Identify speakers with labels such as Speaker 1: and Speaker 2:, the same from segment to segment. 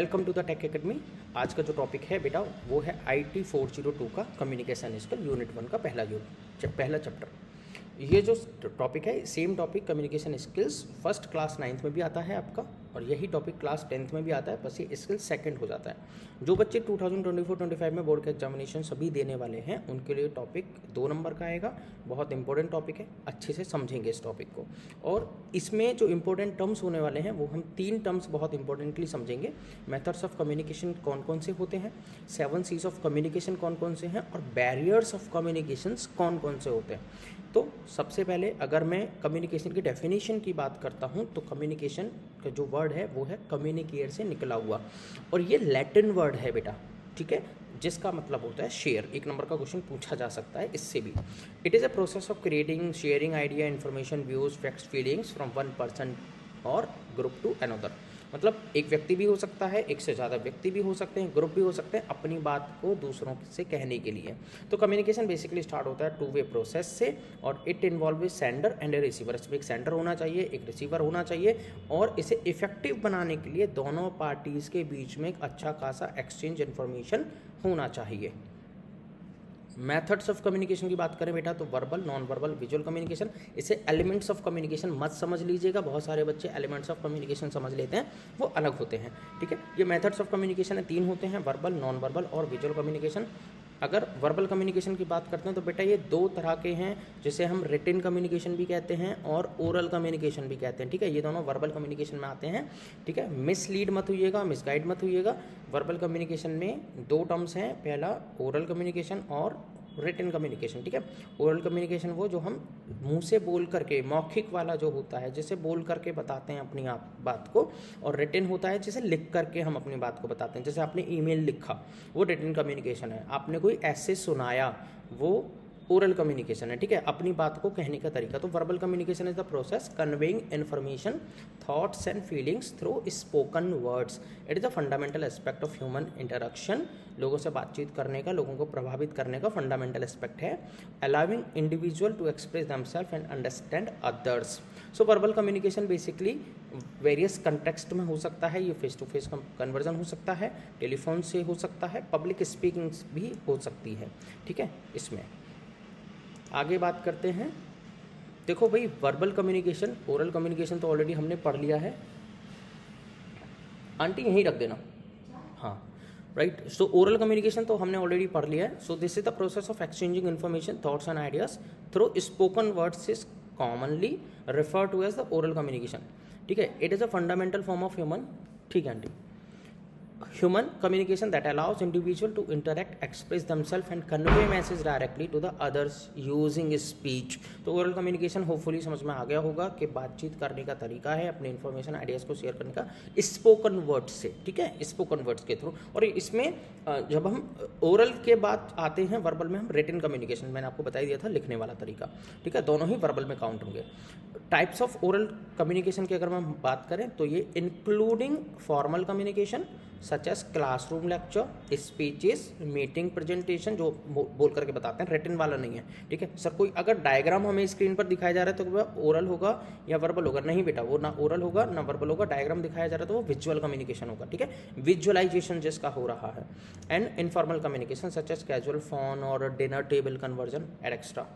Speaker 1: Welcome to the tech academy. आज का जो टॉपिक है बेटा वो है IT 402 का कम्युनिकेशन स्किल यूनिट 1 का पहला चैप्टर। ये जो टॉपिक है same topic communication skills first class 9th में भी आता है आपका, और यही टॉपिक क्लास 10th में भी आता है, बस ये स्किल सेकंड हो जाता है। जो बच्चे 2024-25 में बोर्ड के एग्जामिनेशन सभी देने वाले हैं उनके लिए टॉपिक 2 नंबर का आएगा। बहुत इंपॉर्टेंट टॉपिक है, अच्छे से समझेंगे इस टॉपिक को। और इसमें जो इंपॉर्टेंट टर्म्स होने वाले हैं वो हम 3 टर्म्स बहुत इंपॉर्टेंटली समझेंगे। मेथड्स ऑफ कम्युनिकेशन कौन कौन से होते हैं, 7 C's ऑफ कम्युनिकेशन कौन कौन से हैं, और बैरियर्स ऑफ कम्युनिकेशंस कौन कौन से होते हैं। तो सबसे पहले अगर मैं कम्युनिकेशन की डेफिनेशन की बात करता हूँ तो कम्युनिकेशन का जो वर्ड है वो है कम्युनिकेट से निकला हुआ, और ये लैटिन वर्ड है बेटा, ठीक है, जिसका मतलब होता है शेयर। 1 नंबर का क्वेश्चन पूछा जा सकता है इससे भी। It is a process of creating sharing idea information views facts feelings from one person और ग्रुप टू अनदर। मतलब एक व्यक्ति भी हो सकता है, एक से ज़्यादा व्यक्ति भी हो सकते हैं, ग्रुप भी हो सकते हैं अपनी बात को दूसरों से कहने के लिए। तो कम्युनिकेशन बेसिकली स्टार्ट होता है 2 वे प्रोसेस से, और it involve sender and A receiver. इसमें एक सेंडर होना चाहिए, एक रिसीवर होना चाहिए, और इसे इफेक्टिव बनाने के लिए दोनों पार्टीज़ के बीच में एक अच्छा खासा एक्सचेंज इन्फॉर्मेशन होना चाहिए। मेथड्स ऑफ कम्युनिकेशन की बात करें बेटा तो verbal, non verbal, visual communication. इसे एलिमेंट्स ऑफ कम्युनिकेशन मत समझ लीजिएगा, बहुत सारे बच्चे एलिमेंट्स ऑफ कम्युनिकेशन समझ लेते हैं, वो अलग होते हैं, ठीक है। ये मेथड्स ऑफ कम्युनिकेशन है, 3 होते हैं, वर्बल, नॉन वर्बल और विजुअल कम्युनिकेशन। अगर वर्बल कम्युनिकेशन की बात करते हैं तो बेटा ये 2 तरह के हैं, जिसे हम रिटन कम्युनिकेशन भी कहते हैं और ओरल कम्युनिकेशन भी कहते हैं, ठीक है। ये दोनों वर्बल कम्युनिकेशन में आते हैं, ठीक है। मिसलीड मत होइएगा, मिसगाइड मत होइएगा। वर्बल कम्युनिकेशन में 2 टर्म्स हैं, पहला ओरल कम्युनिकेशन और रिटन कम्युनिकेशन, ठीक है। ओरल कम्युनिकेशन वो जो हम मुंह से बोल करके, मौखिक वाला जो होता है जिसे बोल करके बताते हैं अपनी आप बात को, और रिटन होता है जिसे लिख करके हम अपनी बात को बताते हैं। जैसे आपने ईमेल लिखा, वो रिटन कम्युनिकेशन है। आपने कोई ऐसे सुनाया, वो ओरल कम्युनिकेशन है, ठीक है, अपनी बात को कहने का तरीका। तो verbal communication is the process conveying information, thoughts and feelings through spoken words. It is a fundamental aspect of human interaction. लोगों से बातचीत करने का, लोगों को प्रभावित करने का फंडामेंटल एस्पेक्ट है। Allowing individual to express themselves and understand others. So verbal communication basically various context में हो सकता है। ये फेस टू फेस कन्वर्जन हो सकता है, टेलीफोन से हो सकता है, पब्लिक स्पीकिंग भी हो सकती है, ठीक है। इसमें आगे बात करते हैं। देखो भाई, वर्बल कम्युनिकेशन, ओरल कम्युनिकेशन तो ऑलरेडी हमने पढ़ लिया है। आंटी यहीं रख देना, हाँ, राइट। सो ओरल कम्युनिकेशन तो हमने ऑलरेडी पढ़ लिया है। So this is the process of exchanging information, thoughts and ideas through spoken words is commonly refer to as the oral communication, ठीक है। It is a fundamental form of human, ठीक है aunty, human communication that allows individual to interact, express themselves and convey message directly to the others using speech। तो oral communication hopefully समझ में आ गया होगा कि बातचीत करने का तरीका है, अपने इन्फॉर्मेशन आइडियाज़ को शेयर करने का स्पोकन वर्ड्स से, ठीक है, स्पोकन वर्ड्स के थ्रू। और इसमें जब हम ओरल के बाद आते हैं वर्बल में, हम रिटन कम्युनिकेशन, मैंने आपको बता ही दिया था, लिखने वाला तरीका, ठीक है, दोनों ही वर्बल में काउंट होंगे। टाइप्स ऑफ ओरल कम्युनिकेशन की अगर हम बात करें तो ये including formal communication such as classroom lecture, speeches, meeting presentation, जो बोल करके बताते हैं, रिटन वाला नहीं है, ठीक है। सर कोई अगर डायग्राम हमें स्क्रीन पर दिखाया जा रहा है तो वह ओरल होगा या वर्बल होगा? नहीं बेटा, वो ना ओरल होगा ना वर्बल होगा। डायग्राम दिखाया जा रहा है तो वो विजुअल कम्युनिकेशन होगा, ठीक है, विजुअलाइजेशन जिसका हो रहा है। And informal communication such as casual phone और dinner table conversation et cetera,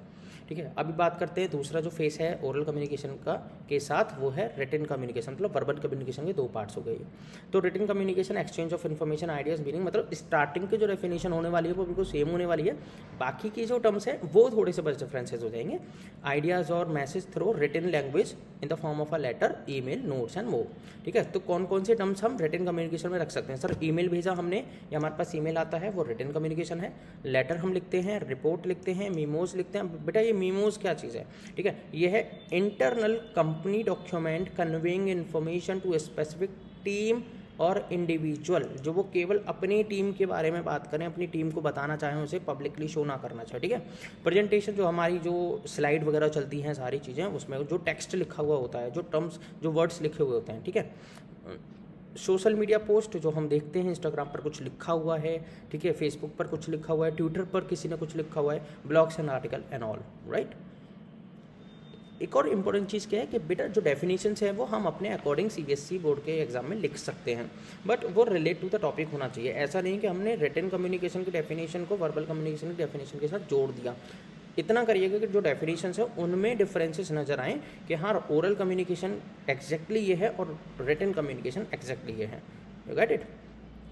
Speaker 1: ठीक है। अभी बात करते हैं दूसरा जो फेस है ओरल कम्युनिकेशन का के साथ, वो है रिटन कम्युनिकेशन। मतलब वर्बल कम्युनिकेशन के 2 पार्ट्स हो गए। तो written communication exchange of information, ideas, meaning, मतलब स्टार्टिंग की जो डेफिनेशन होने वाली है वो बिल्कुल सेम होने वाली है। बाकी की जो टर्म्स है वो थोड़े से बस डिफरेंसेस हो जाएंगे। आइडियाज और message through written language in the form of a letter, email, notes and more, ठीक है। तो कौन कौन से टर्म्स हम रिटन कम्युनिकेशन में रख सकते हैं? सर ईमेल भेजा हमने या हमारे पास ईमेल आता है, वो रिटन कम्युनिकेशन है। लेटर हम लिखते हैं, रिपोर्ट लिखते हैं, मीमोज लिखते हैं। बेटा ये मीमोज क्या चीज़ है, ठीक है, ये है internal company document conveying information to specific team और इंडिविजुअल, जो वो केवल अपनी टीम के बारे में बात करें, अपनी टीम को बताना चाहें, उसे पब्लिकली शो ना करना चाहिए, ठीक है। प्रेजेंटेशन, जो हमारी जो स्लाइड वगैरह चलती हैं सारी चीज़ें, उसमें जो टेक्स्ट लिखा हुआ होता है, जो टर्म्स, जो वर्ड्स लिखे हुए होते हैं, ठीक है। सोशल मीडिया पोस्ट जो हम देखते हैं, इंस्टाग्राम पर कुछ लिखा हुआ है, ठीक है, फेसबुक पर कुछ लिखा हुआ है, ट्विटर पर किसी ने कुछ लिखा हुआ है, blogs and article and all, right. एक और इम्पोर्टेंट चीज़ क्या है कि बेटा जो डेफिनेशंस है वो हम अपने अकॉर्डिंग सीबीएसई बोर्ड के एग्जाम में लिख सकते हैं, बट वो रिलेट टू द टॉपिक होना चाहिए। ऐसा नहीं कि हमने रिटन कम्युनिकेशन की डेफिनेशन को वर्बल कम्युनिकेशन की डेफिनेशन के साथ जोड़ दिया। इतना करिएगा कि जो डेफिनेशंस है उनमें डिफरेंसेस नज़र आएँ कि हाँ ओरल कम्युनिकेशन एग्जैक्टली ये है और रिटन कम्युनिकेशन एग्जैक्टली ये है। You get it.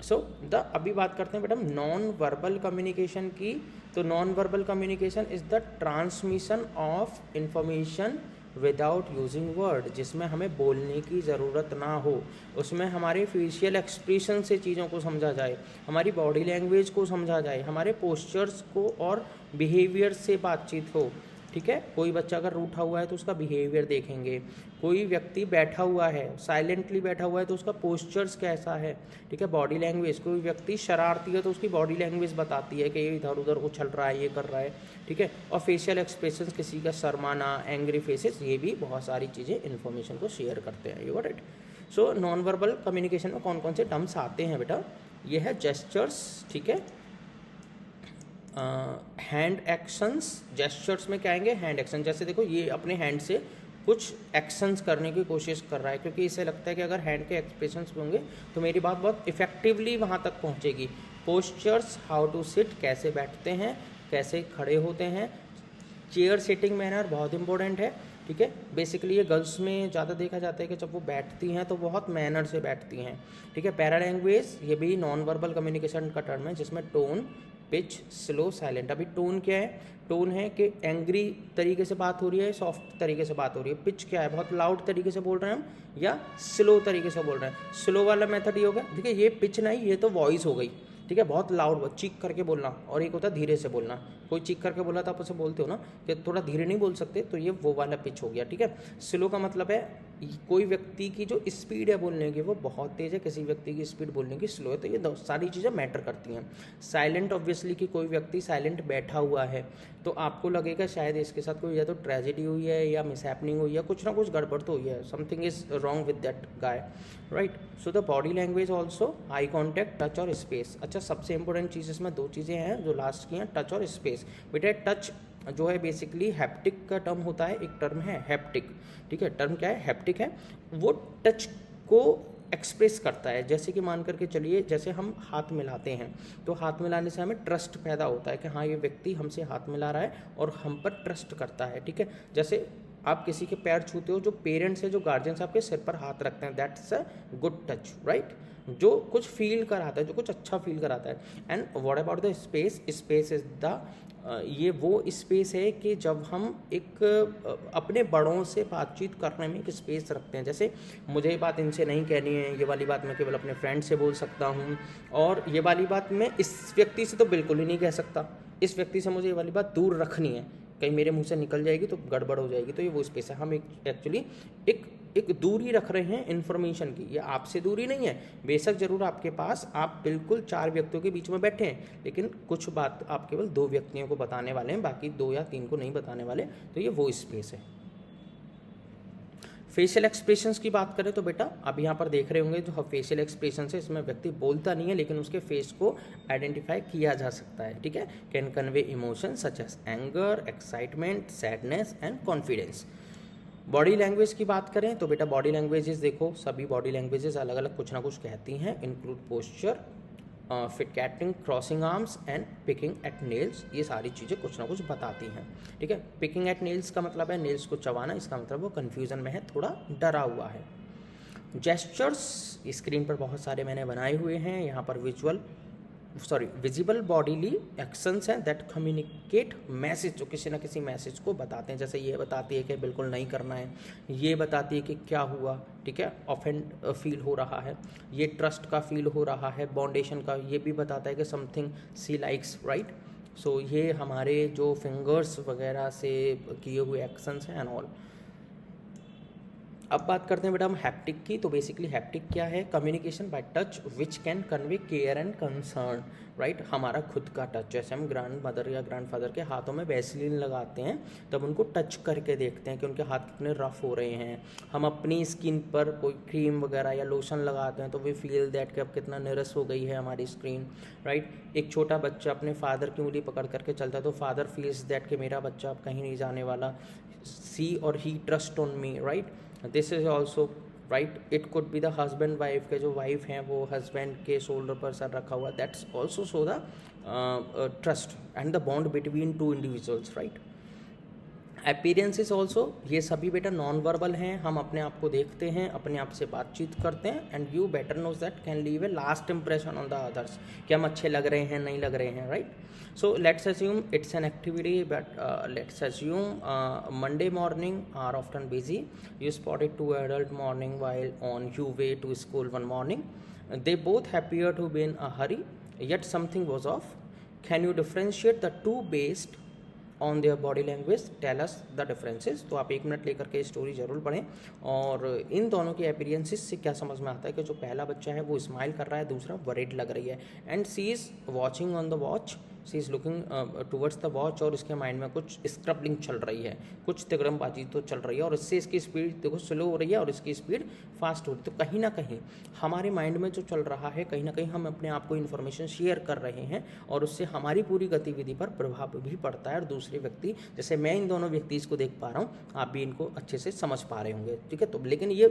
Speaker 1: सो अभी बात करते हैं बेटा नॉन वर्बल कम्युनिकेशन की। तो non verbal communication is the transmission of information without using word, जिसमें हमें बोलने की ज़रूरत ना हो, उसमें हमारे फेशियल एक्सप्रेशन से चीज़ों को समझा जाए, हमारी बॉडी लैंग्वेज को समझा जाए, हमारे पोस्चर्स को और बिहेवियर से बातचीत हो। ठीक है, कोई बच्चा अगर रूठा हुआ है तो उसका बिहेवियर देखेंगे, कोई व्यक्ति बैठा हुआ है साइलेंटली बैठा हुआ है तो उसका पोस्चर्स कैसा है। ठीक है, बॉडी लैंग्वेज, कोई व्यक्ति शरारती है तो उसकी बॉडी लैंग्वेज बताती है कि ये इधर उधर उछल रहा है, ये कर रहा है। ठीक है, और फेशियल एक्सप्रेशंस, किसी का शर्माना, एंग्री फेसेस, ये भी बहुत सारी चीज़ें इन्फॉर्मेशन को शेयर करते हैं। You got it. So non verbal communication में कौन कौन से टर्म्स आते हैं बेटा, ये है जेस्चर्स, ठीक है, हैंड एक्शंस। जेस्चर्स में क्या आएंगे, हैंड एक्शन। जैसे देखो ये अपने हैंड से कुछ एक्शंस करने की कोशिश कर रहा है, क्योंकि इसे लगता है कि अगर हैंड के एक्सप्रेशंस होंगे तो मेरी बात बहुत इफेक्टिवली वहाँ तक पहुँचेगी। पोस्चर्स, हाउ टू सिट, कैसे बैठते हैं, कैसे खड़े होते हैं। चेयर सिटिंग मैनर बहुत इंपॉर्टेंट है। ठीक है, बेसिकली ये गर्ल्स में ज़्यादा देखा जाता है कि जब वो बैठती हैं तो बहुत मैनर से बैठती हैं। ठीक है, पैरा लैंग्वेज, ये भी नॉन वर्बल कम्युनिकेशन का टर्म है, जिसमें टोन, पिच, स्लो, साइलेंट। अभी टोन क्या है, टोन है कि एंग्री तरीके से बात हो रही है, सॉफ्ट तरीके से बात हो रही है। पिच क्या है, बहुत लाउड तरीके से बोल रहे हैं हम, या स्लो तरीके से बोल रहे हैं। स्लो वाला मेथड ये होगा, ठीक है, ये पिच नहीं, ये तो वॉइस हो गई। ठीक है, बहुत लाउड चीख करके बोलना, और एक होता है धीरे से बोलना। कोई चीख करके बोला तो आप उसे बोलते हो ना कि थोड़ा धीरे नहीं बोल सकते, तो ये वो वाला पिच हो गया। ठीक है, स्लो का मतलब है कोई व्यक्ति की जो स्पीड है बोलने की वो बहुत तेज़ है, किसी व्यक्ति की स्पीड बोलने की स्लो है, तो ये सारी चीज़ें मैटर करती हैं। साइलेंट, ऑब्वियसली कि कोई व्यक्ति साइलेंट बैठा हुआ है तो आपको लगेगा शायद इसके साथ कोई या तो ट्रेजेडी हुई है या मिसहैपनिंग हुई है, कुछ ना कुछ गड़बड़ तो हुई है, something is wrong with that guy, right. So the body language also, eye contact, touch और स्पेस। अच्छा, सबसे इंपॉर्टेंट चीज़ इसमें दो चीज़ें हैं जो लास्ट की हैं, टच और स्पेस। बेटा टच जो है बेसिकली हैप्टिक का टर्म होता है, एक टर्म है हैप्टिक। ठीक है, टर्म क्या है, हैप्टिक है, वो टच को एक्सप्रेस करता है। जैसे कि मान करके चलिए, जैसे हम हाथ मिलाते हैं तो हाथ मिलाने से हमें ट्रस्ट पैदा होता है कि हाँ ये व्यक्ति हमसे हाथ मिला रहा है और हम पर ट्रस्ट करता है। ठीक है, जैसे आप किसी के पैर छूते हो, जो पेरेंट्स है, जो गार्जियंस आपके सिर पर हाथ रखते हैं, that's a good touch, right, जो कुछ फील कराता है, जो कुछ अच्छा फील कराता है। And what about the space, space is the ये वो स्पेस है कि जब हम एक अपने बड़ों से बातचीत करने में एक स्पेस रखते हैं। जैसे मुझे ये बात इनसे नहीं कहनी है, ये वाली बात मैं केवल अपने फ्रेंड से बोल सकता हूँ, और ये वाली बात मैं इस व्यक्ति से तो बिल्कुल ही नहीं कह सकता, इस व्यक्ति से मुझे ये वाली बात दूर रखनी है, कहीं मेरे मुंह से निकल जाएगी तो गड़बड़ हो जाएगी। तो ये वो स्पेस है, हम एक्चुअली एक दूरी रख रहे हैं इन्फॉर्मेशन की। ये आपसे दूरी नहीं है, बेशक ज़रूर आपके पास आप बिल्कुल 4 व्यक्तियों के बीच में बैठे हैं, लेकिन कुछ बात आप केवल 2 व्यक्तियों को बताने वाले हैं, बाकी 2 या 3 को नहीं बताने वाले। तो ये वो स्पेस है। फेशियल एक्सप्रेशंस की बात करें तो बेटा अब यहाँ पर देख रहे होंगे जो फेशियल एक्सप्रेशन है, इसमें व्यक्ति बोलता नहीं है लेकिन उसके फेस को आइडेंटिफाई किया जा सकता है। ठीक है, can convey emotion such as anger, excitement, sadness and confidence. Body language की बात करें तो बेटा बॉडी लैंग्वेजेस देखो, सभी बॉडी लैंग्वेजेस अलग अलग कुछ ना कुछ कहती हैं। Include posture, fidgeting, crossing arms and picking at nails. ये सारी चीज़ें कुछ ना कुछ बताती हैं। ठीक है, पिकिंग एट नेल्स का मतलब है नेल्स को चबाना, इसका मतलब वो कन्फ्यूज़न में है, थोड़ा डरा हुआ है। जेस्चर्स स्क्रीन पर बहुत सारे मैंने बनाए हुए हैं, यहाँ पर विजिबल बॉडीली एक्शंस हैं दैट कम्युनिकेट मैसेज, जो किसी ना किसी मैसेज को बताते हैं। जैसे ये बताती है कि बिल्कुल नहीं करना है, ये बताती है कि क्या हुआ, ठीक है, ऑफेंड फील हो रहा है, ये ट्रस्ट का फील हो रहा है, बाउंडेशन का, ये भी बताता है कि समथिंग सी लाइक्स, राइट। सो ये हमारे जो फिंगर्स वगैरह से किए हुए एक्शंस हैं एंड ऑल। अब बात करते हैं बेटा हम हैप्टिक की। तो बेसिकली हैप्टिक क्या है? Communication bye touch which can convey care and concern, right. हमारा खुद का टच, जैसे हम ग्रैंड मदर या ग्रैंड फादर के हाथों में वैसलीन लगाते हैं तब उनको टच करके देखते हैं कि उनके हाथ कितने रफ हो रहे हैं। हम अपनी स्किन पर कोई क्रीम वगैरह या लोशन लगाते हैं तो वी फील दैट कि अब कितना निरस हो गई है हमारी स्किन, राइट। एक छोटा बच्चा अपने फादर की उंगली पकड़ करके चलता है तो फादर फील्स दैट कि मेरा बच्चा अब कहीं नहीं जाने वाला, सी और he trust on me, right. This is also right. It could be the husband wife के, जो वाइफ हैं वो हस्बैंड के शोल्डर पर सर रखा हुआ, that's also show the trust and the bond between two individuals, right. Appearances also, ये सभी बेटा नॉन वर्बल हैं। हम अपने आप को देखते हैं, अपने आप से बातचीत करते हैं, and you better knows that can leave a last impression on the others, कि हम अच्छे लग रहे हैं नहीं लग रहे हैं, right. So let's assume it's an activity, but let's assume Monday morning are often busy. You spotted two adult morning while on your way to school one morning. They both appear to be in a hurry, yet something was off. Can you differentiate the two based on their body language? Tell us the differences. तो आप 1 minute लेकर के story जरूर पढ़ें। और इन दोनों के appearances से क्या समझ में आता है कि जो पहला बच्चा है वो स्माइल कर रहा है, दूसरा वरीड लग रही है, and she is watching on the watch, she is looking towards the watch, और इसके माइंड में कुछ स्क्रबलिंग चल रही है, कुछ तिगड़मबाजी तो चल रही है, और इससे इसकी स्पीड देखो स्लो हो रही है और इसकी स्पीड फास्ट हो रही है। तो कहीं ना कहीं हमारे माइंड में जो चल रहा है, कहीं ना कहीं हम अपने आप को इन्फॉर्मेशन शेयर कर रहे हैं और उससे हमारी पूरी गतिविधि पर प्रभाव भी पड़ता है। और दूसरे व्यक्ति, जैसे मैं इन दोनों व्यक्ति को देख पा रहा हूँ, आप भी इनको अच्छे से समझ पा रहे होंगे, ठीक है। तो लेकिन ये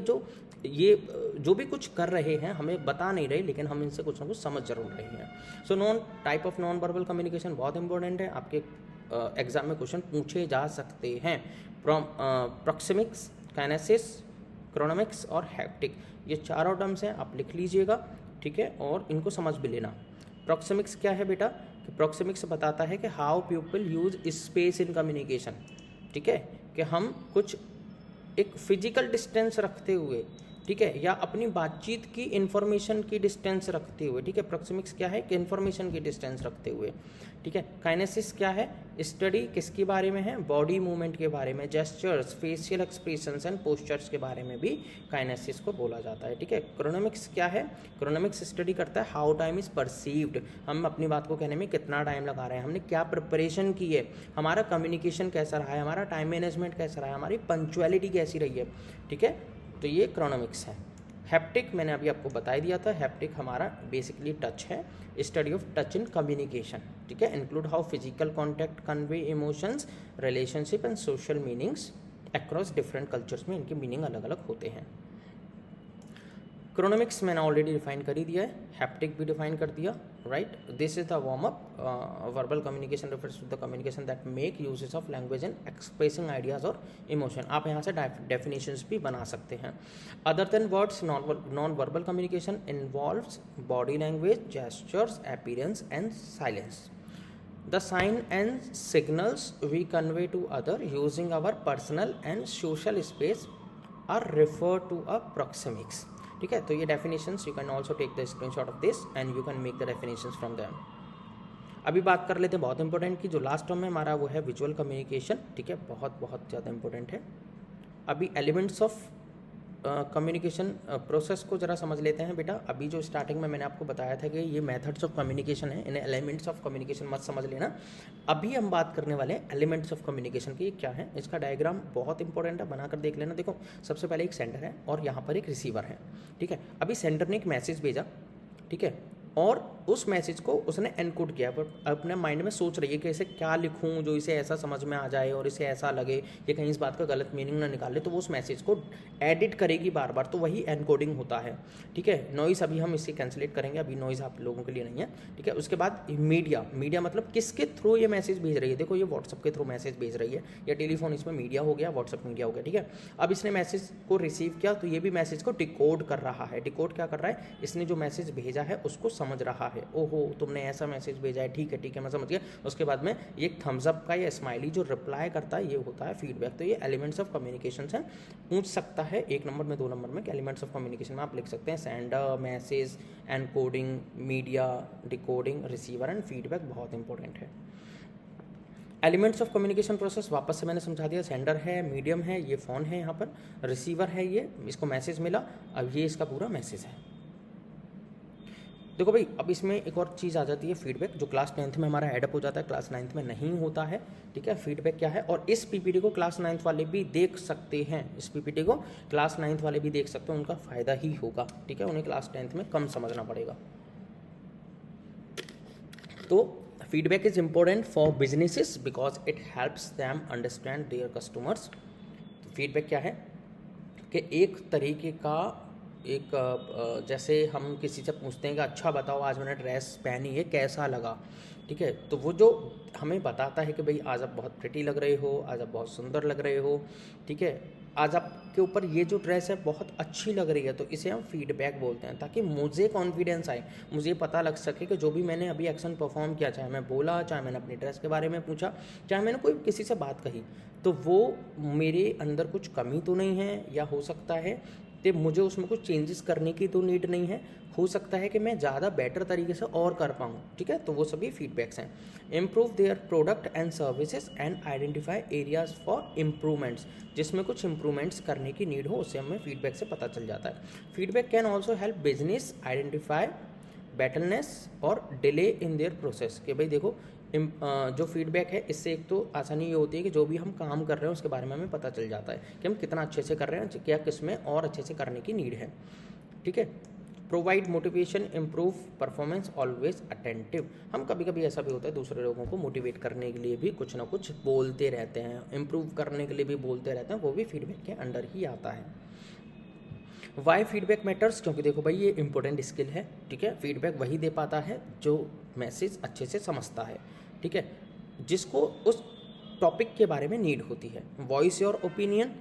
Speaker 1: जो भी कुछ कर रहे हैं हमें बता नहीं रहे, लेकिन हम इनसे कुछ ना कुछ समझ जरूर रहे हैं। So type of non verbal communication बहुत इंपॉर्टेंट है, आपके एग्जाम में क्वेश्चन पूछे जा सकते हैं। प्रोक्सिमिक्स, काइनेसिस, क्रोनोमिक्स और हैप्टिक, ये चारों टर्म्स हैं, आप लिख लीजिएगा, ठीक है, और इनको समझ भी लेना। प्रोक्सिमिक्स क्या है बेटा? कि प्रोक्सिमिक्स बताता है कि how people use space in communication, ठीक है, कि हम कुछ एक फिजिकल डिस्टेंस रखते हुए, ठीक है, या अपनी बातचीत की इन्फॉर्मेशन की डिस्टेंस रखते हुए, ठीक है। प्रोक्सिमिक्स क्या है? कि इन्फॉर्मेशन की डिस्टेंस रखते हुए, ठीक है। काइनेसिस क्या है? स्टडी किसके बारे में है? बॉडी मूवमेंट के बारे में, gestures, facial expressions and postures के बारे में भी काइनेसिस को बोला जाता है, ठीक है। क्रोनोमिक्स क्या है? क्रोनोमिक्स स्टडी करता है हाउ टाइम इज परसीव्ड, हम अपनी बात को कहने में कितना टाइम लगा रहे हैं, हमने क्या प्रिपरेशन की है, हमारा कम्युनिकेशन कैसा रहा है, हमारा टाइम मैनेजमेंट कैसा रहा है, हमारी पंक्चुअलिटी कैसी रही है, ठीक है। तो ये क्रोनोमिक्स है। हैप्टिक मैंने अभी आपको बता दिया था, हैप्टिक हमारा बेसिकली टच है, study of touch in communication, ठीक है। Include how physical contact convey emotions, relationship and social meanings across different cultures में इनके मीनिंग अलग अलग होते हैं। क्रोनोमिक्स मैंने ऑलरेडी डिफाइन कर ही दिया है, हैप्टिक भी डिफाइन कर दिया, right. This is the warm up. Verbal communication refers to the communication that make uses of language and expressing ideas और इमोशन। आप यहाँ से डेफिनेशंस भी बना सकते हैं। Other than words, non verbal communication involves body language, gestures, appearance and silence. The sign and signals we convey to other using our personal and social space are referred to a proxemics, ठीक है। तो ये definitions you can also take the screenshot of this and you can make the definitions from them. अभी बात कर लेते हैं बहुत इंपॉर्टेंट की, जो लास्ट टर्म है हमारा वो है विजुअल कम्युनिकेशन, ठीक है, बहुत बहुत ज़्यादा इंपॉर्टेंट है। अभी एलिमेंट्स ऑफ कम्युनिकेशन प्रोसेस को ज़रा समझ लेते हैं बेटा। अभी जो स्टार्टिंग में मैंने आपको बताया था कि ये मेथड्स ऑफ कम्युनिकेशन है, इन्हें एलिमेंट्स ऑफ कम्युनिकेशन मत समझ लेना। अभी हम बात करने वाले हैं एलिमेंट्स ऑफ कम्युनिकेशन की, क्या है। इसका डायग्राम बहुत इंपॉर्टेंट है, बनाकर देख लेना। देखो सबसे पहले एक सेंडर है और यहाँ पर एक रिसीवर है, ठीक है। अभी सेंडर ने एक मैसेज भेजा, ठीक है, और उस मैसेज को उसने एनकोड किया, पर अपने माइंड में सोच रही है कि इसे क्या लिखूं जो इसे ऐसा समझ में आ जाए और इसे ऐसा लगे कि कहीं इस बात का गलत मीनिंग ना निकाले, तो वो उस मैसेज को एडिट करेगी बार बार, तो वही एनकोडिंग होता है, ठीक है। नॉइज़ अभी हम इससे कैंसलेट करेंगे, अभी नॉइज़ आप लोगों के लिए नहीं है, ठीक है। उसके बाद मीडिया मतलब किसके थ्रू ये मैसेज भेज रही है। देखो ये व्हाट्सअप के थ्रू मैसेज भेज रही है, या टेलीफोन, इसमें मीडिया हो गया, व्हाट्सअप मीडिया हो गया, ठीक है। अब इसने मैसेज को रिसीव किया तो ये भी मैसेज को डिकोड कर रहा है। डिकोड क्या कर रहा है? इसने जो मैसेज भेजा है उसको समझ रहा है, ओहो तुमने ऐसा मैसेज भेजा है, ठीक है मैं समझ गया। उसके बाद में ये थम्स अप का या स्माइली जो रिप्लाई करता है, ये होता है फीडबैक। तो ये एलिमेंट्स ऑफ कम्युनिकेशन हैं। पूछ सकता है 1 नंबर में 2 नंबर में कि एलिमेंट्स ऑफ कम्युनिकेशन में आप लिख सकते हैं sender, message, encoding, media, decoding, receiver and feedback, बहुत इंपॉर्टेंट है। एलिमेंट्स ऑफ कम्युनिकेशन प्रोसेस वापस से मैंने समझा दिया, सेंडर है, मीडियम है, ये फ़ोन है, यहाँ पर रिसीवर है, ये इसको मैसेज मिला, अब ये इसका पूरा मैसेज है। देखो भाई, अब इसमें एक और चीज़ आ जाती है फीडबैक, जो क्लास 9th में हमारा एडअप हो जाता है, क्लास 9th में नहीं होता है। ठीक है, फीडबैक क्या है, और इस पीपीटी को क्लास 9th वाले भी देख सकते हैं, इस पीपीटी को क्लास 9th वाले भी देख सकते हैं, उनका फ़ायदा ही होगा। ठीक है, उन्हें क्लास 10th में कम समझना पड़ेगा। तो feedback is important for businesses because it helps them understand their customers. तो फीडबैक क्या है कि एक तरीके का जैसे हम किसी से पूछते हैं कि अच्छा बताओ आज मैंने ड्रेस पहनी है कैसा लगा। ठीक है, तो वो जो हमें बताता है कि भाई आज आप बहुत प्रिटी लग रहे हो, आज आप बहुत सुंदर लग रहे हो, ठीक है, आज आपके ऊपर ये जो ड्रेस है बहुत अच्छी लग रही है, तो इसे हम फीडबैक बोलते हैं, ताकि मुझे कॉन्फिडेंस आए, मुझे पता लग सके कि जो भी मैंने अभी एक्शन परफॉर्म किया, चाहे मैं बोला, चाहे मैंने अपनी ड्रेस के बारे में पूछा, चाहे मैंने कोई किसी से बात कही, तो वो मेरे अंदर कुछ कमी तो नहीं है, या हो सकता है कि मुझे उसमें कुछ चेंजेस करने की तो नीड नहीं है, हो सकता है कि मैं ज़्यादा बेटर तरीके से और कर पाऊँ। ठीक है, तो वो सभी फीडबैक्स हैं। Improve their product and services and identify areas for improvements, जिसमें कुछ इम्प्रूवमेंट्स करने की नीड हो, उससे हमें फीडबैक से पता चल जाता है। Feedback can also help business identify betterness और डिले इन देयर प्रोसेस। कि भाई देखो, जो फीडबैक है इससे एक तो आसानी ये होती है कि जो भी हम काम कर रहे हैं उसके बारे में हमें पता चल जाता है कि हम कितना अच्छे से कर रहे हैं, क्या किस में और अच्छे से करने की नीड है। ठीक है, provide motivation, improve performance, always attentive. हम कभी कभी ऐसा भी होता है दूसरे लोगों को मोटिवेट करने के लिए भी कुछ ना कुछ बोलते रहते हैं, इम्प्रूव करने के लिए भी बोलते रहते हैं, वो भी फीडबैक के अंडर ही आता है। वाई फीडबैक मैटर्स, क्योंकि देखो भाई ये इंपॉर्टेंट स्किल है। ठीक है, फीडबैक वही दे पाता है जो मैसेज अच्छे से समझता है। ठीक है, जिसको उस टॉपिक के बारे में नीड होती है। वॉइस योर ओपिनियन,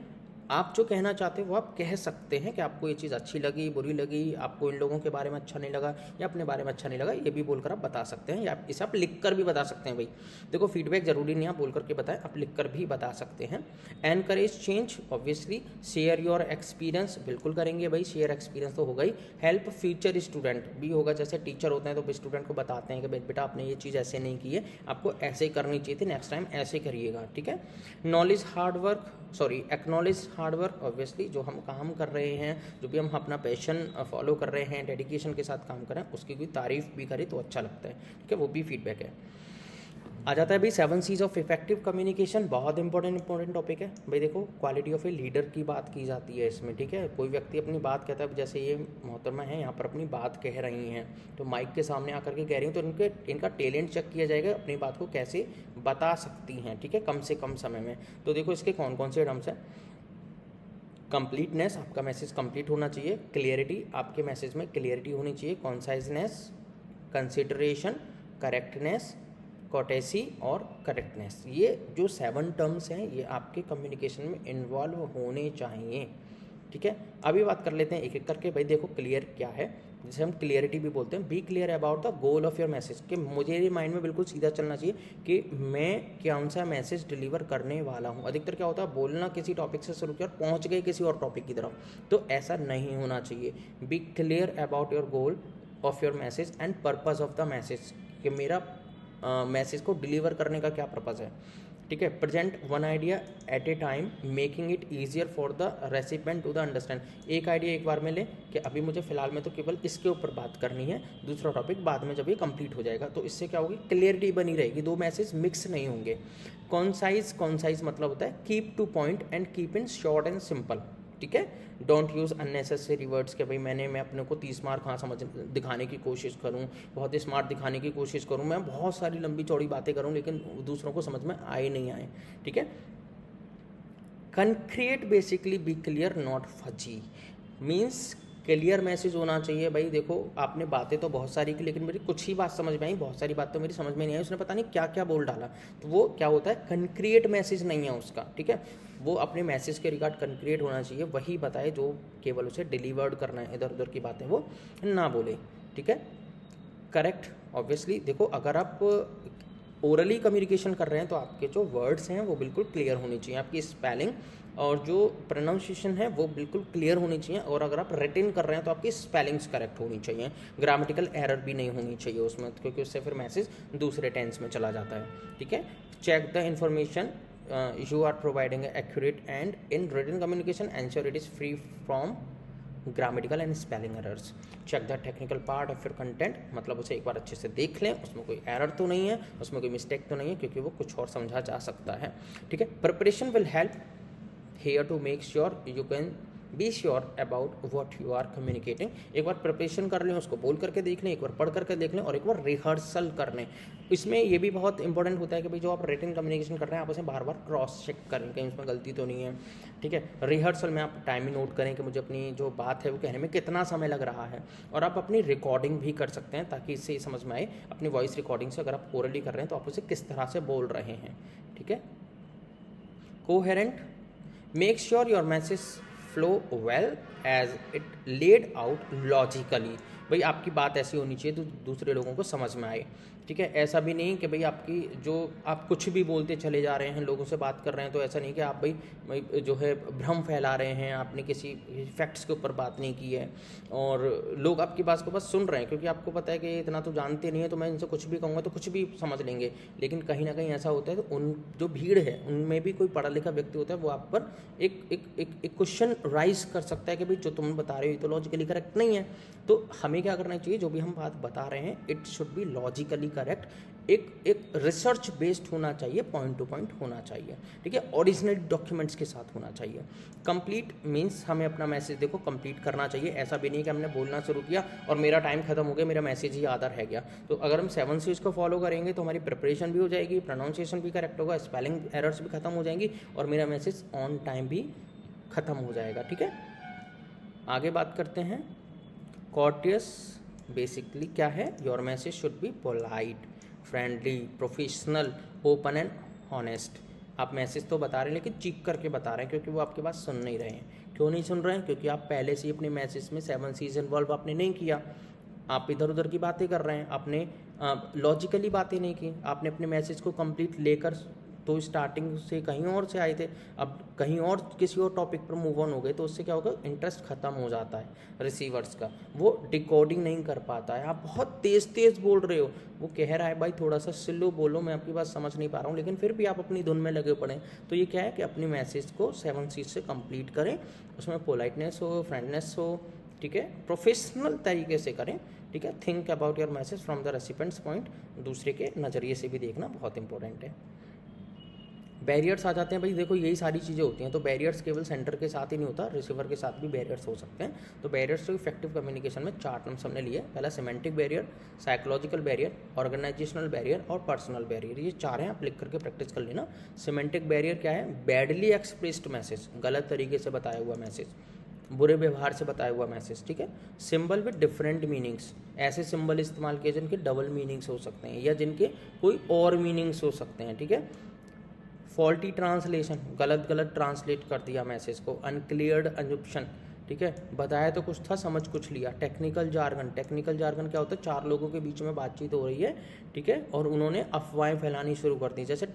Speaker 1: आप जो कहना चाहते हो वो आप कह सकते हैं कि आपको ये चीज़ अच्छी लगी, बुरी लगी, आपको इन लोगों के बारे में अच्छा नहीं लगा या अपने बारे में अच्छा नहीं लगा, ये भी बोलकर आप बता सकते हैं, या इसे आप लिख कर भी बता सकते हैं। भाई देखो, फीडबैक ज़रूरी नहीं आप बोल करके बताएं, आप लिख कर भी बता सकते हैं। Encourage change, obviously. Share your experience, बिल्कुल करेंगे भाई, शेयर एक्सपीरियंस तो होगा ही। हेल्प फ्यूचर स्टूडेंट भी होगा, जैसे टीचर होते हैं तो स्टूडेंट को बताते हैं कि बेटा आपने ये चीज़ ऐसे नहीं की है, आपको ऐसे ही करनी चाहिए थी, नेक्स्ट टाइम ऐसे करिएगा। ठीक है, knowledge hard work, acknowledge hard work, obviously जो हम काम कर रहे हैं, जो भी हम अपना पैशन फॉलो कर रहे हैं, डेडिकेशन के साथ काम कर रहे हैं, उसकी कोई तारीफ भी करें तो अच्छा लगता है। ठीक है, वो भी फीडबैक है। आ जाता है भाई 7 C's ऑफ इफेक्टिव कम्युनिकेशन, बहुत इंपॉर्टेंट टॉपिक है भाई। देखो, क्वालिटी ऑफ ए लीडर की बात की जाती है इसमें। ठीक है, कोई व्यक्ति अपनी बात कहता है, जैसे ये मोहतरमा है यहाँ पर अपनी बात कह रही हैं, तो माइक के सामने आकर के कह रही हैं, तो इनका टैलेंट चेक किया जाएगा, अपनी बात को कैसे बता सकती हैं। ठीक है, कम से कम समय में। तो देखो इसके कौन कौन से टर्म्स हैं। कंप्लीटनेस, आपका मैसेज कंप्लीट होना चाहिए। क्लियरिटी, आपके मैसेज में क्लियरिटी होनी चाहिए। कॉन्साइजनेस, कंसिडरेशन, करेक्टनेस, कॉटेसी और करेक्टनेस, ये जो 7 टर्म्स हैं ये आपके कम्युनिकेशन में इन्वॉल्व होने चाहिए। ठीक है, अभी बात कर लेते हैं एक एक करके। भाई देखो, क्लियर क्या है, जिसे हम क्लियरिटी भी बोलते हैं। Be clear about the goal of your message, कि मुझे ये माइंड में बिल्कुल सीधा चलना चाहिए कि मैं कौन सा मैसेज डिलीवर करने वाला हूँ। अधिकतर क्या होता है, बोलना किसी टॉपिक से शुरू किया और पहुँच गए किसी और टॉपिक की तरफ, तो ऐसा नहीं होना चाहिए। Be clear about your goal of your message and purpose of the message, कि मेरा मैसेज को डिलीवर करने का क्या पर्पज़ है। ठीक है, present one idea at a time, making it easier for the recipient to the understand. एक आइडिया एक बार में लें कि अभी मुझे फिलहाल में तो केवल इसके ऊपर बात करनी है, दूसरा टॉपिक बाद में जब ये कंप्लीट हो जाएगा, तो इससे क्या होगी, क्लियरिटी बनी रहेगी, दो मैसेज मिक्स नहीं होंगे। कॉन्साइज मतलब होता है keep two point and keep in short and simple. ठीक है, डोंट यूज़ अननेसेसरी वर्ड्स के भाई मैं अपने को 30 मार्क हाँ समझ दिखाने की कोशिश करूँ, बहुत ही स्मार्ट दिखाने की कोशिश करूँ, मैं बहुत सारी लंबी चौड़ी बातें करूँ लेकिन दूसरों को समझ में आए नहीं आए। ठीक है, concrete, basically be clear not fuzzy, means clear message होना चाहिए। भाई देखो, आपने बातें तो बहुत सारी की लेकिन मेरी कुछ ही बात समझ में आई, बहुत सारी बात तो मेरी समझ में नहीं आई, उसने पता नहीं क्या क्या बोल डाला, तो वो क्या होता है, कंक्रीट मैसेज नहीं है उसका। ठीक है, वो अपने मैसेज के रिगार्ड कंक्रीट होना चाहिए, वही बताए जो केवल उसे डिलीवर्ड करना है, इधर उधर की बातें वो ना बोले। ठीक है, करेक्ट, ऑब्वियसली देखो, अगर आप ओरली कम्युनिकेशन कर रहे हैं तो आपके जो वर्ड्स हैं वो बिल्कुल क्लियर होनी चाहिए, आपकी स्पेलिंग और जो प्रोनाउंसिएशन है वो बिल्कुल क्लियर होनी चाहिए, और अगर आप रिटन कर रहे हैं तो आपकी स्पेलिंग्स करेक्ट होनी चाहिए, ग्रामेटिकल एरर भी नहीं होनी चाहिए उसमें, क्योंकि उससे फिर मैसेज दूसरे टेंस में चला जाता है, ठीक है। Check the information you are providing accurate, and in written communication ensure it is free from grammatical and spelling errors. check the technical part of your content, मतलब उसे एक बार अच्छे से देख लें, उसमें कोई एरर तो नहीं है, उसमें कोई मिस्टेक तो नहीं है, क्योंकि वो कुछ और समझा जा सकता है, ठीक है। Preparation will help here to make sure you can be sure about what you are communicating. एक बार प्रिपरेशन कर लें, उसको बोल करके देख लें, एक बार पढ़ करके देख लें, और एक बार रिहर्सल कर लें। इसमें ये भी बहुत इंपॉर्टेंट होता है कि भाई जो आप रिटन कम्युनिकेशन कर रहे हैं आप उसे बार बार क्रॉस चेक करें, कहीं उसमें गलती तो नहीं है, ठीक है। रिहर्सल में आप टाइम नोट करें कि मुझे अपनी जो बात है वो कहने में कितना समय लग रहा है, और आप अपनी रिकॉर्डिंग भी कर सकते हैं ताकि इससे समझ में आए अपनी वॉइस रिकॉर्डिंग से, अगर आप ओरली कर रहे हैं तो आप उसे किस तरह से बोल रहे हैं, ठीक है। Coherent, make sure your message flow well as it laid out logically. भाई आपकी बात ऐसी होनी चाहिए तो दूसरे लोगों को समझ में आए, ठीक है। ऐसा भी नहीं कि भाई आपकी जो आप कुछ भी बोलते चले जा रहे हैं, लोगों से बात कर रहे हैं, तो ऐसा नहीं कि आप भाई जो है भ्रम फैला रहे हैं, आपने किसी फैक्ट्स के ऊपर बात नहीं की है और लोग आपकी बात को बस सुन रहे हैं, क्योंकि आपको पता है कि इतना तो जानते नहीं है, तो मैं इनसे कुछ भी कहूँगा तो कुछ भी समझ लेंगे। लेकिन कहीं ना कहीं ऐसा होता है तो उन जो भीड़ है उनमें भी कोई पढ़ा लिखा व्यक्ति होता है, वो आप पर एक क्वेश्चन राइज कर सकता है कि भाई जो तुम बता रहे हो ये तो लॉजिकली करेक्ट नहीं है। तो हमें क्या करना चाहिए, जो भी हम बात बता रहे हैं it should be logically correct, एक रिसर्च बेस्ड होना चाहिए, पॉइंट टू पॉइंट होना चाहिए, ठीक है। ओरिजिनल डॉक्यूमेंट्स के साथ होना चाहिए। कंप्लीट मीन्स हमें अपना मैसेज देखो कंप्लीट करना चाहिए। ऐसा भी नहीं कि हमने बोलना शुरू किया और मेरा टाइम खत्म हो गया, मेरा मैसेज ही आधा रह गया। तो अगर हम 7 C's को फॉलो करेंगे तो हमारी प्रिपरेशन भी हो जाएगी, प्रोनाउंसिएशन भी करेक्ट होगा, स्पेलिंग एरर्स भी खत्म हो जाएंगी और मेरा मैसेज ऑन टाइम भी खत्म हो जाएगा, ठीक है। आगे बात करते हैं कॉर्टियस। बेसिकली क्या है, your message should be polite, friendly, professional, open and honest. आप मैसेज तो बता रहे हैं लेकिन चीख करके बता रहे हैं, क्योंकि वो आपकी बात सुन नहीं रहे हैं। क्यों नहीं सुन रहे हैं, क्योंकि आप पहले से ही अपने मैसेज में 7 C's इन्वॉल्व आपने नहीं किया, आप इधर उधर की बातें कर रहे हैं, आपने लॉजिकली बातें नहीं की, आपने अपने मैसेज को कंप्लीट लेकर तो स्टार्टिंग से कहीं और से आए थे, अब कहीं और किसी और टॉपिक पर मूव ऑन हो गए, तो उससे क्या होगा, इंटरेस्ट खत्म हो जाता है रिसीवर्स का, वो डिकोडिंग नहीं कर पाता है। आप बहुत तेज़ तेज़ बोल रहे हो, वो कह रहा है भाई थोड़ा सा स्लो बोलो, मैं आपकी बात समझ नहीं पा रहा हूँ, लेकिन फिर भी आप अपनी धुन में लगे पड़े। तो ये क्या है कि अपनी मैसेज को 7 C's से कंप्लीट करें, उसमें पोलाइटनेस हो, फ्रेंडनेस हो, ठीक है, प्रोफेशनल तरीके से करें, ठीक है। Think about your message from the recipients point, दूसरे के नज़रिए से भी देखना बहुत इंपॉर्टेंट है। बैरियर्स आ जाते हैं भाई, देखो यही सारी चीज़ें होती हैं। तो बैरियर्स केवल सेंटर के साथ ही नहीं होता, रिसीवर के साथ भी बैरियर्स हो सकते हैं। तो बैरियर्स टू इफेक्टिव कम्युनिकेशन में 4 टर्म्स हमने लिए। पहला semantic barrier, psychological barrier, organisational barrier और पर्सनल बैरियर। ये 4 हैं, आप लिख करके प्रैक्टिस कर लेना। सिमेंटिक बैरियर क्या है, बैडली एक्सप्रेस्ड मैसेज, गलत तरीके से बताया हुआ मैसेज, बुरे व्यवहार से बताया हुआ मैसेज, ठीक है। सिंबल विद डिफरेंट मीनिंग्स, ऐसे सिंबल इस्तेमाल किए जिनके डबल मीनिंग्स हो सकते हैं या जिनके कोई और मीनिंग्स हो सकते हैं, ठीक है। फॉल्टी ट्रांसलेशन, गलत ट्रांसलेट कर दिया मैसेज को। अनक्लियर्ड अजम्पशन, ठीक है, बताया तो कुछ था समझ कुछ लिया। टेक्निकल जार्गन क्या होता है, 4 लोगों के बीच में बातचीत हो रही है, ठीक है, और उन्होंने अफवाहें फैलानी शुरू कर दी। जैसे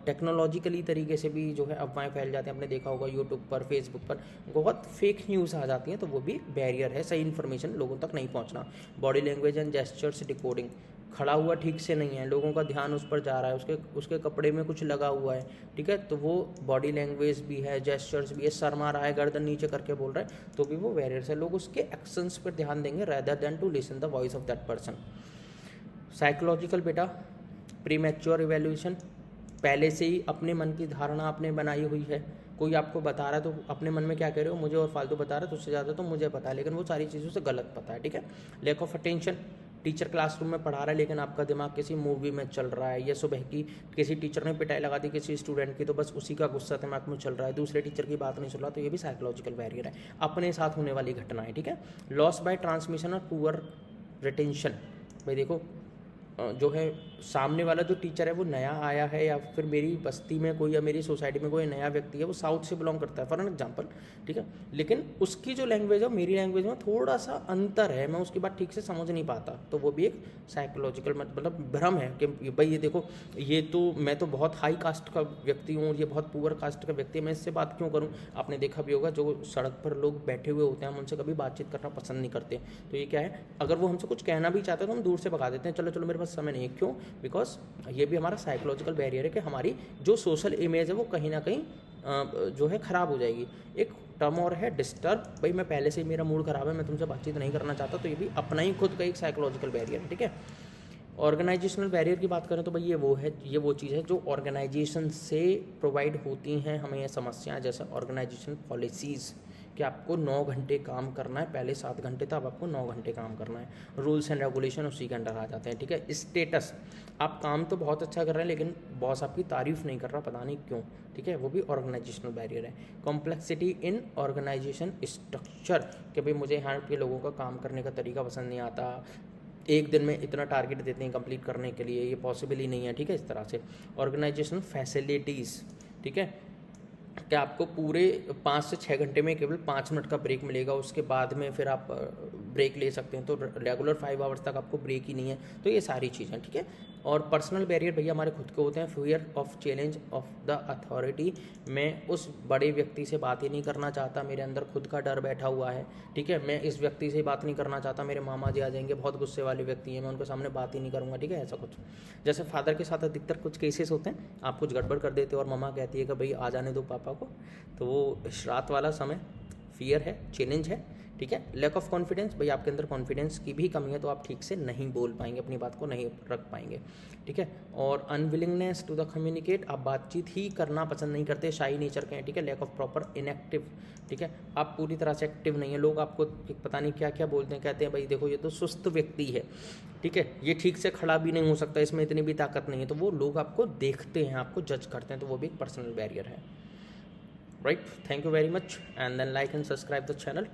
Speaker 1: टेक्नोलॉजिकली तरीके से भी जो है अफवाहें फैल जाती हैं, आपने देखा होगा यूट्यूब पर, फेसबुक पर बहुत फेक न्यूज़ आ जाती हैं, तो वो भी बैरियर है, सही इन्फॉर्मेशन लोगों तक नहीं पहुँचना। Body language and gestures decoding, खड़ा हुआ ठीक से नहीं है, लोगों का ध्यान उस पर जा रहा है, उसके कपड़े में कुछ लगा हुआ है, ठीक है, तो वो बॉडी लैंग्वेज भी है, जेस्चर्स भी है, शर्मा रहा है, गर्दन नीचे करके बोल रहा है, तो भी वो बैरियर्स है। लोग उसके एक्शंस पर ध्यान देंगे rather than to listen the voice of that person. Psychological बेटा, प्रीमैच्योर इवैल्यूएशन, पहले से ही अपने मन की धारणा आपने बनाई हुई है, कोई आपको बता रहा है तो अपने मन में क्या कह रहे हो, मुझे और फालतू बता रहा है, तो उससे ज़्यादा तो मुझे पता है, लेकिन वो सारी चीज़ों से गलत पता है, ठीक है। Lack of attention, teacher classroom में पढ़ा रहा है लेकिन आपका दिमाग किसी मूवी में चल रहा है, या सुबह की किसी टीचर ने पिटाई लगा दी किसी स्टूडेंट की, तो बस उसी का गुस्सा दिमाग में चल रहा है, दूसरे टीचर की बात नहीं सुन रहा, तो ये भी साइकोलॉजिकल बैरियर है, अपने साथ होने वाली घटना है, ठीक है। लॉस बाय ट्रांसमिशन और पुअर रिटेंशन, भाई देखो जो है सामने वाला जो टीचर है वो नया आया है या फिर मेरी बस्ती में कोई या मेरी सोसाइटी में कोई नया व्यक्ति है, वो साउथ से बिलोंग करता है फॉर एन एग्जांपल, ठीक है, लेकिन उसकी जो लैंग्वेज है मेरी लैंग्वेज में थोड़ा सा अंतर है, मैं उसकी बात ठीक से समझ नहीं पाता, तो वो भी एक साइकोलॉजिकल मतलब भ्रम है कि भाई ये देखो, ये तो मैं तो बहुत हाई कास्ट का व्यक्ति हूँ, ये बहुत पुअर कास्ट का व्यक्ति है, मैं इससे बात क्यों करूँ। आपने देखा भी होगा जो सड़क पर लोग बैठे हुए होते हैं हम उनसे कभी बातचीत करना पसंद नहीं करते, तो ये क्या है, अगर वो हमसे कुछ कहना भी चाहते हैं तो हम दूर से भगा देते हैं, चलो चलो मेरे पास समय नहीं है। क्यों? बिकॉज ये भी हमारा साइकोलॉजिकल बैरियर है कि हमारी जो सोशल इमेज है वो कहीं ना कहीं जो है ख़राब हो जाएगी। एक टर्म और है डिस्टर्ब, भाई मैं पहले से ही मेरा मूड ख़राब है, मैं तुमसे बातचीत नहीं करना चाहता, तो ये भी अपना ही खुद का एक साइकोलॉजिकल बैरियर है, ठीक है। ऑर्गेनाइजेशनल बैरियर की बात करें तो भाई ये वो चीज़ है जो ऑर्गेनाइजेशन से प्रोवाइड होती हैं हमें ये समस्याएं, जैसे ऑर्गेनाइजेशन पॉलिसीज़ कि आपको 9 घंटे काम करना है, पहले 7 घंटे था, अब आपको 9 घंटे काम करना है, रूल्स एंड रेगुलेशन उसी के अंडर आ जाते हैं, ठीक है। स्टेटस, आप काम तो बहुत अच्छा कर रहे हैं लेकिन बॉस आपकी तारीफ नहीं कर रहा, पता नहीं क्यों, ठीक है, वो भी ऑर्गेनाइजेशनल बैरियर है। कॉम्प्लेक्सिटी इन ऑर्गेनाइजेशन स्ट्रक्चर कि भाई मुझे यहाँ के लोगों का काम करने का तरीका पसंद नहीं आता, एक दिन में इतना टारगेट देते हैं कंप्लीट करने के लिए, ये पॉसिबल ही नहीं है, ठीक है, इस तरह से। ऑर्गेनाइजेशनल फैसिलिटीज़, ठीक है, कि आपको पूरे 5 से 6 घंटे में केवल 5 मिनट का ब्रेक मिलेगा, उसके बाद में फिर आप ब्रेक ले सकते हैं, तो रेगुलर 5 आवर्स तक आपको ब्रेक ही नहीं है, तो ये सारी चीज़ें, ठीक है। और पर्सनल बैरियर भैया हमारे खुद के होते हैं, fear of challenge of the authority, मैं उस बड़े व्यक्ति से बात ही नहीं करना चाहता, मेरे अंदर खुद का डर बैठा हुआ है, ठीक है, मैं इस व्यक्ति से बात नहीं करना चाहता, मेरे मामा जी आ जाएंगे, बहुत गुस्से वाले व्यक्ति हैं, मैं उनके सामने बात ही नहीं करूँगा, ठीक है, ऐसा कुछ। जैसे फादर के साथ अधिकतर कुछ केसेस होते हैं, आप कुछ गड़बड़ कर देते हो और मम्मा कहती है कि भाई आ जाने दो पापा को, तो वो श्राद्ध वाला समय, फियर है, चैलेंज है, ठीक है। लैक ऑफ कॉन्फिडेंस, भाई आपके अंदर कॉन्फिडेंस की भी कमी है, तो आप ठीक से नहीं बोल पाएंगे, अपनी बात को नहीं रख पाएंगे, ठीक है। और अनविलिंगनेस टू द कम्युनिकेट, आप बातचीत ही करना पसंद नहीं करते, शाई नेचर के हैं, ठीक है। लैक ऑफ प्रॉपर इनएक्टिव, ठीक है, आप पूरी तरह से एक्टिव नहीं है, लोग आपको पता नहीं क्या क्या बोलते हैं, कहते हैं भाई देखो ये तो सुस्त व्यक्ति है, ठीक है, ये ठीक से खड़ा भी नहीं हो सकता, इसमें इतनी भी ताकत नहीं है, तो वो लोग आपको देखते हैं, आपको जज करते हैं, तो वो भी एक पर्सनल बैरियर है, right. Thank you very much, and then like and subscribe the channel.